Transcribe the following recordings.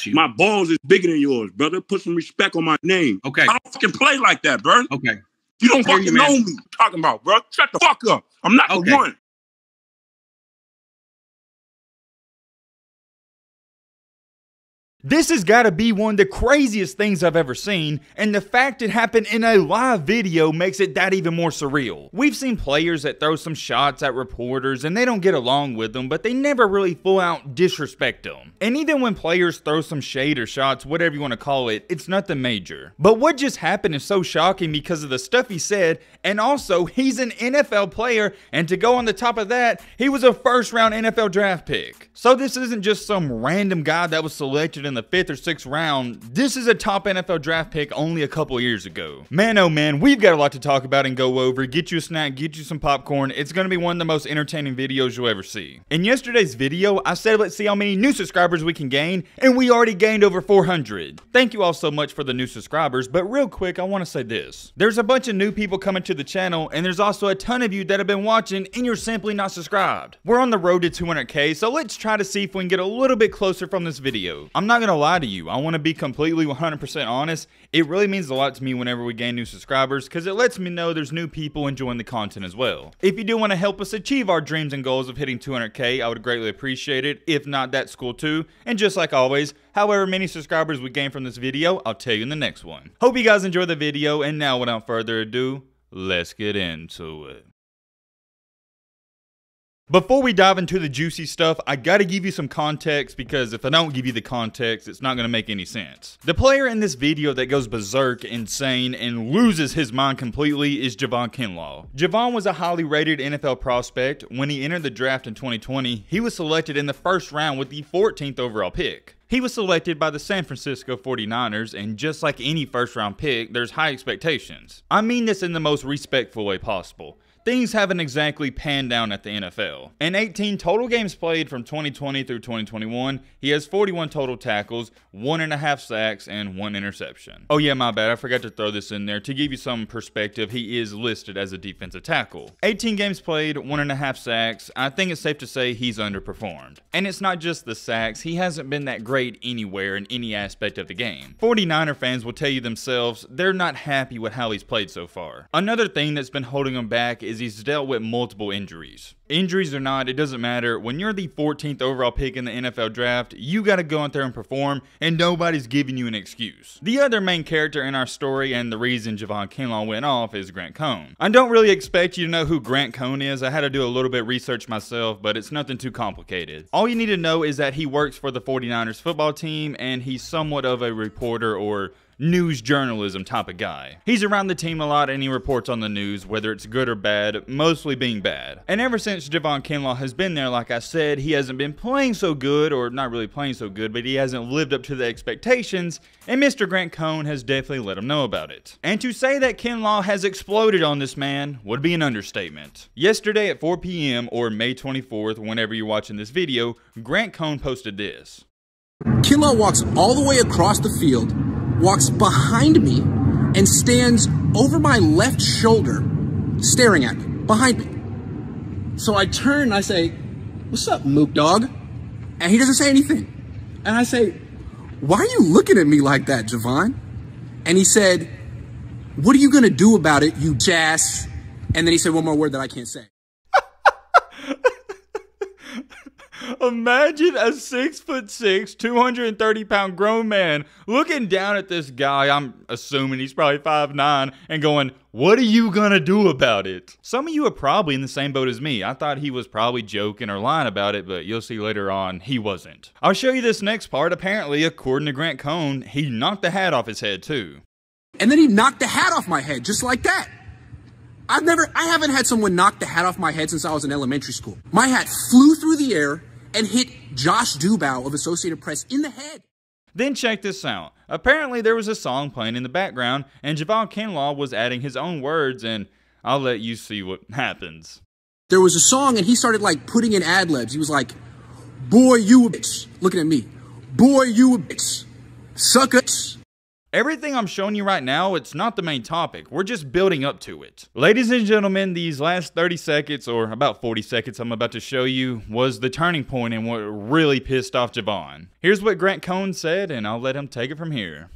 My balls is bigger than yours, brother. Put some respect on my name. Okay. I don't fucking play like that, bro. Okay. You don't fucking know me. What you talking about, bro? Shut the fuck up. I'm not the one. This has got to be one of the craziest things I've ever seen, and the fact it happened in a live video makes it that even more surreal. We've seen players that throw some shots at reporters and they don't get along with them, but they never really full out disrespect them. And even when players throw some shade or shots, whatever you want to call it, it's nothing major. But what just happened is so shocking because of the stuff he said, and also he's an NFL player, and to go on the top of that, he was a first-round NFL draft pick. So this isn't just some random guy that was selected in the 5th or 6th round. This is a top NFL draft pick only a couple years ago. Man, oh man, we've got a lot to talk about and go over. Get you a snack, get you some popcorn. It's going to be one of the most entertaining videos you'll ever see. In yesterday's video, I said let's see how many new subscribers we can gain, and we already gained over 400. Thank you all so much for the new subscribers, but real quick, I want to say this. There's a bunch of new people coming to the channel, and there's also a ton of you that have been watching and you're simply not subscribed. We're on the road to 200K, so let's try to see if we can get a little bit closer from this video. I'm not going to lie to you. I want to be completely 100% honest. It really means a lot to me whenever we gain new subscribers because it lets me know there's new people enjoying the content as well. If you do want to help us achieve our dreams and goals of hitting 200K, I would greatly appreciate it. If not, that's cool too. And just like always, however many subscribers we gain from this video, I'll tell you in the next one. Hope you guys enjoy the video, and now without further ado, let's get into it. Before we dive into the juicy stuff, I gotta give you some context because if I don't give you the context, it's not gonna make any sense. The player in this video that goes berserk, insane, and loses his mind completely is Javon Kinlaw. Javon was a highly rated NFL prospect. When he entered the draft in 2020, he was selected in the 1st round with the 14th overall pick. He was selected by the San Francisco 49ers, and just like any 1st round pick, there's high expectations. I mean this in the most respectful way possible. Things haven't exactly panned down at the NFL. In 18 total games played from 2020 through 2021, he has 41 total tackles, 1.5 sacks, and 1 interception. Oh yeah, my bad, I forgot to throw this in there. To give you some perspective, he is listed as a defensive tackle. 18 games played, 1.5 sacks. I think it's safe to say he's underperformed. And it's not just the sacks, he hasn't been that great anywhere in any aspect of the game. 49er fans will tell you themselves they're not happy with how he's played so far. Another thing that's been holding him back is he's dealt with multiple injuries. Injuries or not, it doesn't matter. When you're the 14th overall pick in the NFL draft, you gotta go out there and perform, and nobody's giving you an excuse. The other main character in our story and the reason Javon Kinlaw went off is Grant Cohn. I don't really expect you to know who Grant Cohn is. I had to do a little bit of research myself, but it's nothing too complicated. All you need to know is that he works for the 49ers football team, and he's somewhat of a reporter or news journalism type of guy. He's around the team a lot and he reports on the news, whether it's good or bad, mostly being bad. And ever since Javon Kinlaw has been there, like I said, he hasn't been playing so good, or not really playing so good, but he hasn't lived up to the expectations, and Mr. Grant Cohn has definitely let him know about it. And to say that Kinlaw has exploded on this man would be an understatement. Yesterday at 4 p.m. or May 24th, whenever you're watching this video, Grant Cohn posted this. Kinlaw walks all the way across the field, walks behind me, and stands over my left shoulder, staring at me, behind me. So I turn and I say, "What's up, mook dog?" And he doesn't say anything. And I say, "Why are you looking at me like that, Javon?" And he said, "What are you gonna do about it, you ass?" And then he said one more word that I can't say. Imagine a 6'6", 230-pound grown man looking down at this guy, I'm assuming he's probably 5'9", and going, "What are you gonna do about it?" Some of you are probably in the same boat as me. I thought he was probably joking or lying about it, but you'll see later on, he wasn't. I'll show you this next part. Apparently, according to Grant Cohn, he knocked the hat off his head too. And then he knocked the hat off my head, just like that. I haven't had someone knock the hat off my head since I was in elementary school. My hat flew through the air and hit Josh Dubow of Associated Press in the head. Then check this out. Apparently there was a song playing in the background, and Javon Kinlaw was adding his own words, and I'll let you see what happens. There was a song, and he started like putting in ad-libs. He was like, "Boy, you a bitch." Looking at me. "Boy, you a bitch. Suck it." Everything I'm showing you right now, it's not the main topic. We're just building up to it. Ladies and gentlemen, these last 30 seconds, or about 40 seconds I'm about to show you, was the turning point and what really pissed off Javon. Here's what Grant Cohn said, and I'll let him take it from here.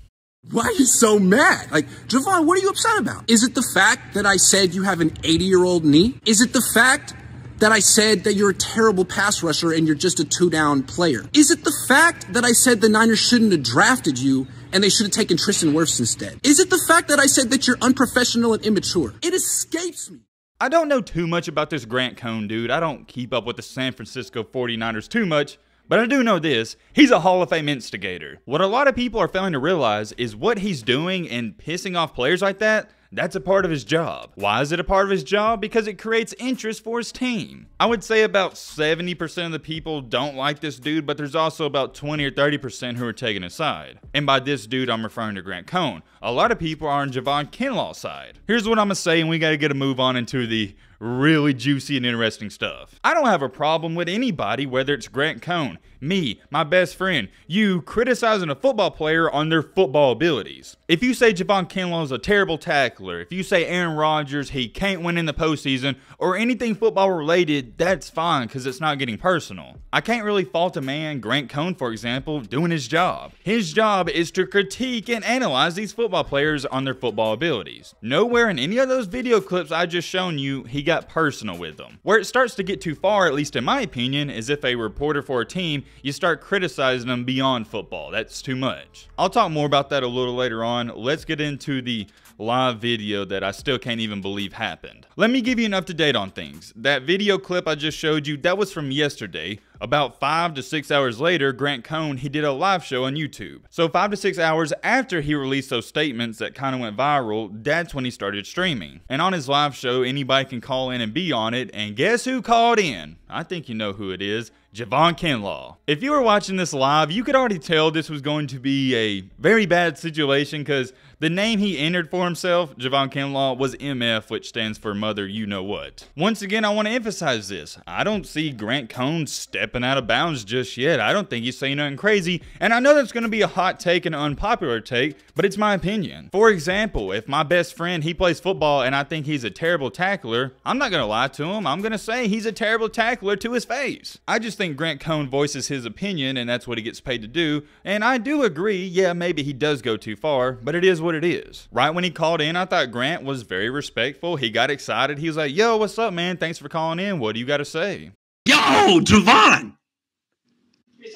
Why are you so mad? Like, Javon, what are you upset about? Is it the fact that I said you have an 80-year-old knee? Is it the fact that I said that you're a terrible pass rusher and you're just a two-down player? Is it the fact that I said the Niners shouldn't have drafted you and they should have taken Tristan Wirfs instead? Is it the fact that I said that you're unprofessional and immature? It escapes me. I don't know too much about this Grant Cohn dude. I don't keep up with the San Francisco 49ers too much, but I do know this. He's a Hall of Fame instigator. What a lot of people are failing to realize is what he's doing and pissing off players like that, that's a part of his job. Why is it a part of his job? Because it creates interest for his team. I would say about 70% of the people don't like this dude, but there's also about 20 or 30% who are taking his side. And by this dude, I'm referring to Grant Cohn. A lot of people are on Javon Kinlaw's side. Here's what I'm gonna say, and we gotta get a move on into the really juicy and interesting stuff. I don't have a problem with anybody, whether it's Grant Cohn, me, my best friend, you, criticizing a football player on their football abilities. If you say Javon Kinlaw is a terrible tackler, if you say Aaron Rodgers, he can't win in the postseason, or anything football related, that's fine because it's not getting personal. I can't really fault a man, Grant Cohn for example, doing his job. His job is to critique and analyze these football players on their football abilities. Nowhere in any of those video clips I just shown you, he got personal with them. Where it starts to get too far, at least in my opinion, is if a reporter for a team, you start criticizing them beyond football. That's too much. I'll talk more about that a little later on. Let's get into the live video that I still can't even believe happened. Let me give you an up-to-date on things. That video clip I just showed you, that was from yesterday. About 5 to 6 hours later, Grant Cohn, he did a live show on YouTube. So 5 to 6 hours after he released those statements that kind of went viral, that's when he started streaming. And on his live show, anybody can call in and be on it, and guess who called in? I think you know who it is. Javon Kinlaw. If you were watching this live, you could already tell this was going to be a very bad situation because the name he entered for himself, Javon Kinlaw, was MF, which stands for Mother You Know What. Once again, I want to emphasize this. I don't see Grant Cohn stepping out of bounds just yet. I don't think he's saying nothing crazy, and I know that's going to be a hot take and an unpopular take, but it's my opinion. For example, if my best friend, he plays football and I think he's a terrible tackler, I'm not going to lie to him. I'm going to say he's a terrible tackler to his face. I just think Grant Cohn voices his opinion and that's what he gets paid to do, and I do agree, yeah, maybe he does go too far, but it is what it is. Right when he called in, I thought Grant was very respectful. He got excited. He was like, yo, what's up, man? Thanks for calling in. What do you got to say? Yo, Javon!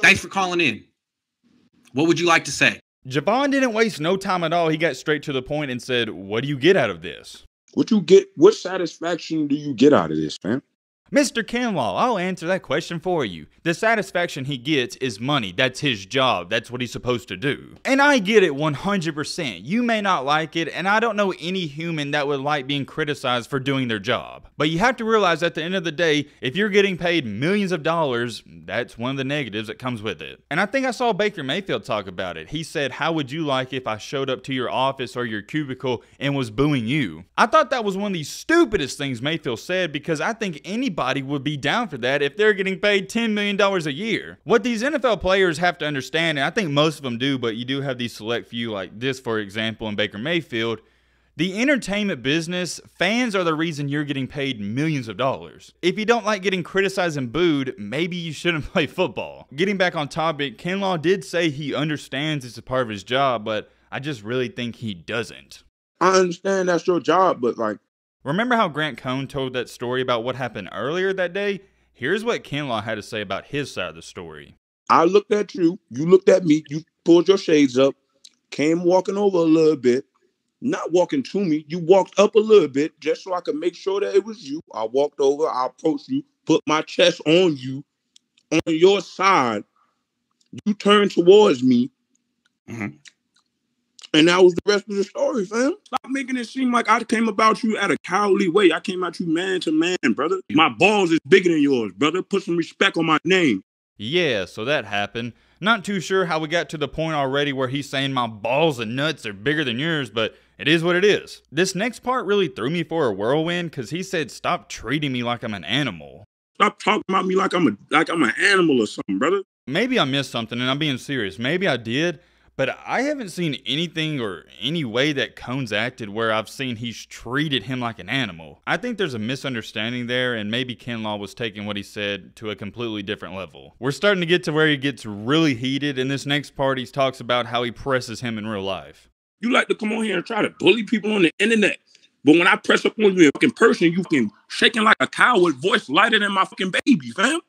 Thanks for calling in. What would you like to say? Javon didn't waste no time at all. He got straight to the point and said, what do you get out of this? What satisfaction do you get out of this, man? Mr. Kinlaw, I'll answer that question for you. The satisfaction he gets is money. That's his job. That's what he's supposed to do. And I get it 100%. You may not like it, and I don't know any human that would like being criticized for doing their job. But you have to realize at the end of the day, if you're getting paid millions of dollars, that's one of the negatives that comes with it. And I think I saw Baker Mayfield talk about it. He said, how would you like if I showed up to your office or your cubicle and was booing you? I thought that was one of the stupidest things Mayfield said because I think anybody would be down for that if they're getting paid $10 million a year. What these NFL players have to understand, and I think most of them do, but you do have these select few like this, for example, in Baker Mayfield, the entertainment business, fans are the reason you're getting paid millions of dollars. If you don't like getting criticized and booed, maybe you shouldn't play football. Getting back on topic, Kinlaw did say he understands it's a part of his job, but I just really think he doesn't. I understand that's your job, but like, remember how Grant Cohn told that story about what happened earlier that day? Here's what Kinlaw had to say about his side of the story. I looked at you, you looked at me, you pulled your shades up, came walking over a little bit, not walking to me, you walked up a little bit just so I could make sure that it was you. I walked over, I approached you, put my chest on you, on your side. You turned towards me. Mm-hmm. And that was the rest of the story, fam. Stop making it seem like I came about you at a cowardly way. I came at you man to man, brother. My balls is bigger than yours, brother. Put some respect on my name. Yeah, so that happened. Not too sure how we got to the point already where he's saying my balls and nuts are bigger than yours, but it is what it is. This next part really threw me for a whirlwind because he said, stop treating me like I'm an animal. Stop talking about me like I'm an animal or something, brother. Maybe I missed something and I'm being serious. Maybe I did. But I haven't seen anything or any way that Cone's acted where I've seen he's treated him like an animal. I think there's a misunderstanding there, and maybe Kinlaw was taking what he said to a completely different level. We're starting to get to where he gets really heated. In this next part, he talks about how he presses him in real life. You like to come on here and try to bully people on the internet. But when I press up on you in fucking person, you can shaking like a cow with voice lighter than my fucking baby, fam.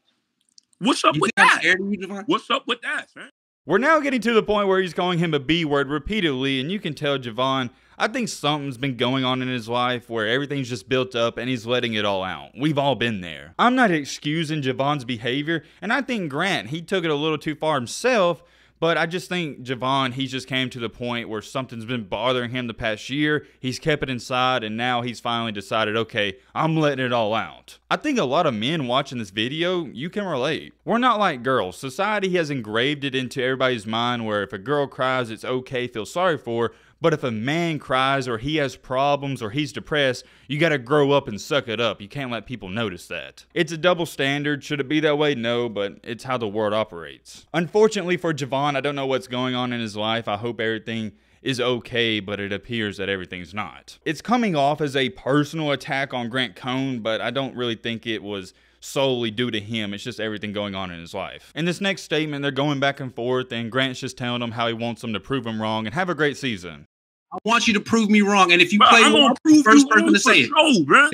What's up with that? What's up with that, fam? We're now getting to the point where he's calling him a B word repeatedly, and you can tell Javon, I think something's been going on in his life where everything's just built up and he's letting it all out. We've all been there. I'm not excusing Javon's behavior, and I think Grant, he took it a little too far himself, but I just think Javon, he just came to the point where something's been bothering him the past year. He's kept it inside, and now he's finally decided, okay, I'm letting it all out. I think a lot of men watching this video, you can relate. We're not like girls. Society has engraved it into everybody's mind where if a girl cries, it's okay, feel sorry for her. But if a man cries or he has problems or he's depressed, you gotta grow up and suck it up. You can't let people notice that. It's a double standard. Should it be that way? No, but it's how the world operates. Unfortunately for Javon, I don't know what's going on in his life. I hope everything is okay, but it appears that everything's not. It's coming off as a personal attack on Grant Cone, but I don't really think it was solely due to him. It's just everything going on in his life. In this next statement, they're going back and forth, and Grant's just telling him how he wants them to prove him wrong and have a great season. I want you to prove me wrong, and if you play well, I'm the first person to say it.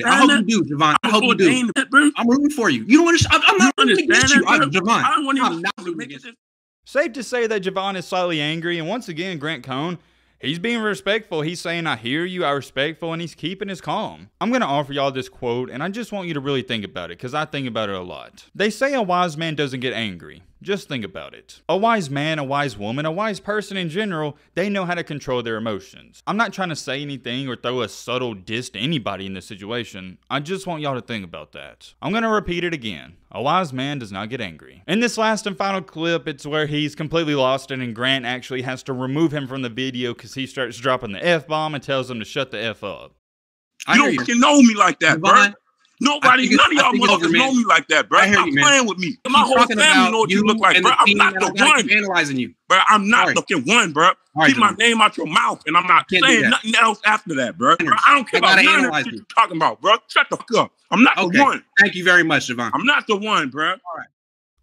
I hope you do, Javon. I hope you do. I'm rooting for you. You don't understand. I'm not rooting against you, Javon. I'm not rooting against you. Safe to say that Javon is slightly angry, and once again, Grant Cone, he's being respectful. He's saying, I hear you, I respectful, and he's keeping his calm. I'm going to offer y'all this quote, and I just want you to really think about it, because I think about it a lot. They say a wise man doesn't get angry. Just think about it. A wise man, a wise woman, a wise person in general, they know how to control their emotions. I'm not trying to say anything or throw a subtle diss to anybody in this situation. I just want y'all to think about that. I'm going to repeat it again. A wise man does not get angry. In this last and final clip, it's where he's completely lost it and Grant actually has to remove him from the video because he starts dropping the F-bomb and tells him to shut the F up. You don't fucking know me like that, bro. Nobody, none of y'all motherfuckers know me like that, bro. Stop playing with me. My whole family know what you look like, bro. I'm not the one. Analyzing you, bro. I'm not the one, bro. Keep my name out your mouth, and I'm not saying nothing else after that, bro. I don't care about none of what you're talking about, bro. Shut the fuck up. I'm not the one. Thank you very much, Javon. I'm not the one, bro. All right.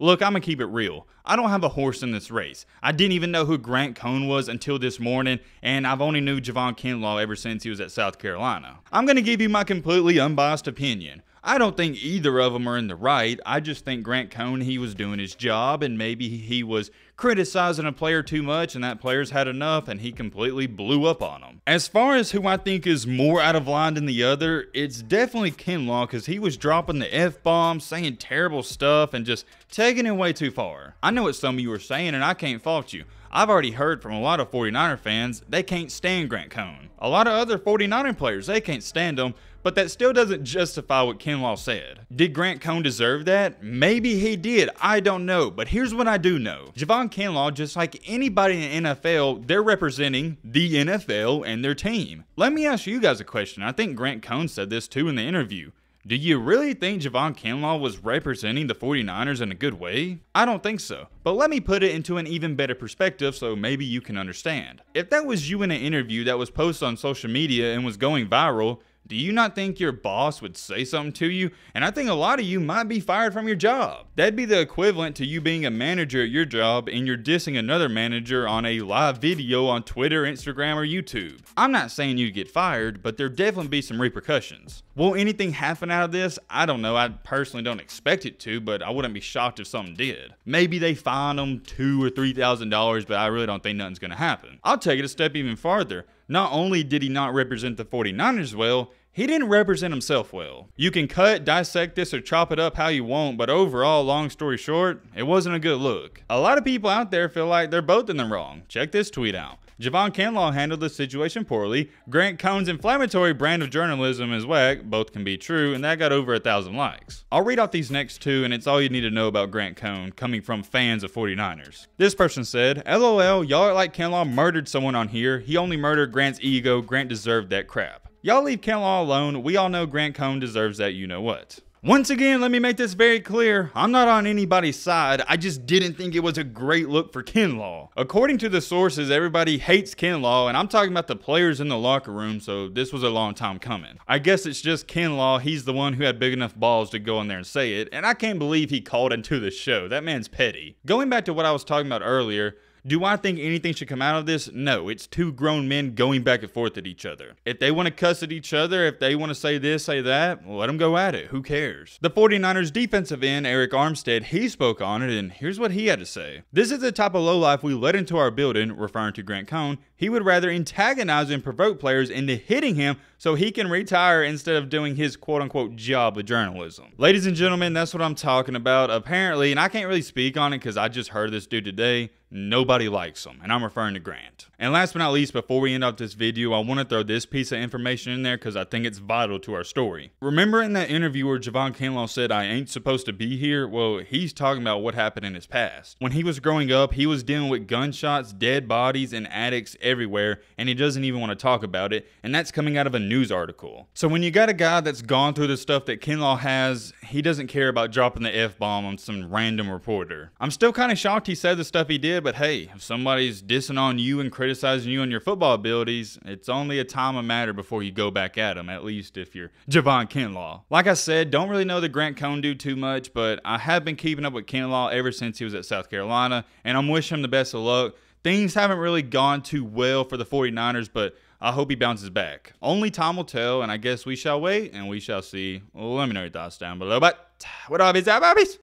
Look, I'm gonna keep it real. I don't have a horse in this race. I didn't even know who Grant Cone was until this morning, and I've only knew Javon Kinlaw ever since he was at South Carolina. I'm gonna give you my completely unbiased opinion. I don't think either of them are in the right. I just think Grant Cone, he was doing his job, and maybe he was criticizing a player too much, and that player's had enough, and he completely blew up on him. As far as who I think is more out of line than the other, it's definitely Kinlaw, because he was dropping the F-bomb, saying terrible stuff, and just taking it way too far. I know what some of you are saying, and I can't fault you. I've already heard from a lot of 49er fans, they can't stand Grant Cone. A lot of other 49er players, they can't stand him, but that still doesn't justify what Kinlaw said. Did Grant Cone deserve that? Maybe he did, I don't know, but here's what I do know. Javon Kinlaw, just like anybody in the NFL, they're representing the NFL and their team. Let me ask you guys a question. I think Grant Cone said this too in the interview. Do you really think Javon Kinlaw was representing the 49ers in a good way? I don't think so. But let me put it into an even better perspective so maybe you can understand. If that was you in an interview that was posted on social media and was going viral, do you not think your boss would say something to you? And I think a lot of you might be fired from your job. That'd be the equivalent to you being a manager at your job and you're dissing another manager on a live video on Twitter, Instagram, or YouTube. I'm not saying you'd get fired, but there'd definitely be some repercussions. Will anything happen out of this? I don't know. I personally don't expect it to, but I wouldn't be shocked if something did. Maybe they fine them $2,000 or $3,000, but I really don't think nothing's gonna happen. I'll take it a step even farther. Not only did he not represent the 49ers well, he didn't represent himself well. You can cut, dissect this, or chop it up how you want, but overall, long story short, it wasn't a good look. A lot of people out there feel like they're both in the wrong. Check this tweet out. Javon Kinlaw handled the situation poorly. Grant Cone's inflammatory brand of journalism is whack. Both can be true, and that got over 1,000 likes. I'll read off these next two, and it's all you need to know about Grant Cone, coming from fans of 49ers. This person said, LOL, y'all are like Kinlaw murdered someone on here. He only murdered Grant's ego. Grant deserved that crap. Y'all leave Kinlaw alone. We all know Grant Cone deserves that you know what. Once again, let me make this very clear. I'm not on anybody's side. I just didn't think it was a great look for Kinlaw. According to the sources, everybody hates Kinlaw, and I'm talking about the players in the locker room, so this was a long time coming. I guess it's just Kinlaw. He's the one who had big enough balls to go in there and say it, and I can't believe he called into the show. That man's petty. Going back to what I was talking about earlier, do I think anything should come out of this? No, it's two grown men going back and forth at each other. If they want to cuss at each other, if they want to say this, say that, let them go at it. Who cares? The 49ers defensive end, Eric Armstead, he spoke on it, and here's what he had to say. This is the type of lowlife we let into our building, referring to Grant Cohn. He would rather antagonize and provoke players into hitting him so he can retire instead of doing his quote-unquote job of journalism. Ladies and gentlemen, that's what I'm talking about. Apparently, and I can't really speak on it because I just heard this dude today, nobody likes him, and I'm referring to Grant. And last but not least, before we end up this video, I want to throw this piece of information in there because I think it's vital to our story. Remember in that interview where Javon Kinlaw said, I ain't supposed to be here? Well, he's talking about what happened in his past. When he was growing up, he was dealing with gunshots, dead bodies, and addicts everywhere, and he doesn't even want to talk about it, and that's coming out of a news article. So when you got a guy that's gone through the stuff that Kinlaw has, he doesn't care about dropping the F-bomb on some random reporter. I'm still kind of shocked he said the stuff he did, but hey, if somebody's dissing on you and criticizing you on your football abilities, it's only a time of matter before you go back at them, at least if you're Javon Kinlaw. Like I said, don't really know the Grant Cohn dude too much, but I have been keeping up with Kinlaw ever since he was at South Carolina, and I'm wishing him the best of luck. Things haven't really gone too well for the 49ers, but I hope he bounces back. Only time will tell, and I guess we shall wait and we shall see. Let me know your thoughts down below. But what up, is that, babies?